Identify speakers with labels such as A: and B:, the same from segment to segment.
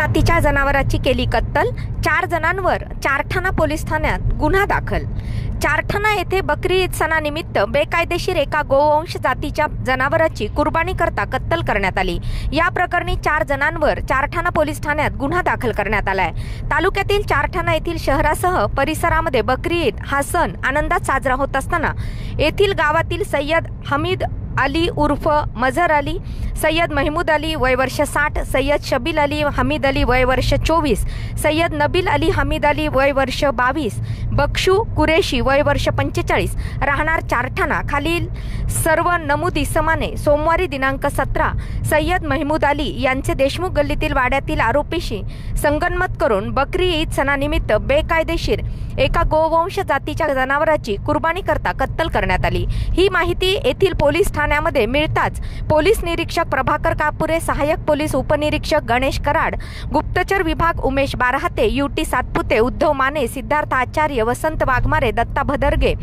A: जातीच्या जनावराची केली कत्तल, 4 जणांवर चारठाणा पोलीस ठाण्यात गुन्हा दाखल। चारठाणा येथे बकरी ईद सणानिमित्त बेकायदेशीर एका गोवंश जातीच्या जनावराची कुर्बानी करता कत्तल करण्यात आली। या प्रकरणी 4 जणांवर चारठाणा पोलीस ठाण्यात गुन्हा दाखल करण्यात आलाय। तालुक्यातील चारठाणा येथील शहरासह परिसरामध्ये बकरी ईद हा सण आनंदात साजरा होत असताना येथील गावातील सय्यद हमीद अली उर्फ मजहर अली, सय्यद महमूद अली वय वर्ष 60, सय्यद शबील अली हमीद अली वय वर्ष 24, सय्यद नबील अली हमीद अली वय वर्ष 22, बक्षू कुरेशी वय वर्ष 45 राहणार चारठाणा खालील सर्व नमूद इसमाने सोमवारी दिनांक 17 सय्यद महमूद अली यांचे देशमुख गल्लीतील वाड्यातील आरोपीशी संगनमत करून बकरी ईद सणानिमित्त बेकायदेशीर एका गोवंश जातीच्या जनावराची कुर्बानी करता कत्तल करण्यात आली। ही माहिती येथील पोलीस ठाण्यामध्ये मिळताच पोलीस निरीक्षक प्रभाकर कापुरे, सहाय्यक पोलीस उपनिरीक्षक गणेश कराड, गुप्तचर विभाग उमेश बारहाते, यूटी सातपुते, उद्धव माने, सिद्धार्थ आचार्य, वसंत वाघमारे, दत्ता भदरगे,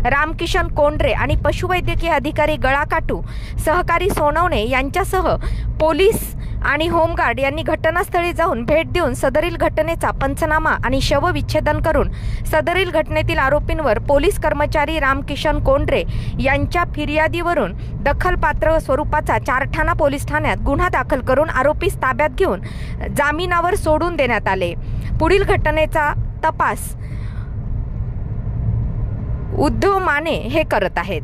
A: रामकिशन कोंडरे आणि पशुवैद्यकीय अधिकारी गळाकाटू, सहकारी सोनवणे यांच्यासह पोलीस आणि होमगार्ड यांनी घटनास्थळी जाऊन भेट देऊन सदरील घटनेचा पंचनामा आणि शवविच्छेदन करून सदरील घटनेतील आरोपींवर पोलीस कर्मचारी रामकिशन कोंडरे यांच्या फिर्यादीवरून दखलपात्र स्वरूपाचा चारठाणा पोलीस ठाण्यात गुन्हा दाखल करून आरोपीस ताब्यात घेऊन जामिनावर सोडून देण्यात आले। पुढील घटनेचा तपास उद्धव माने हे करत आहेत।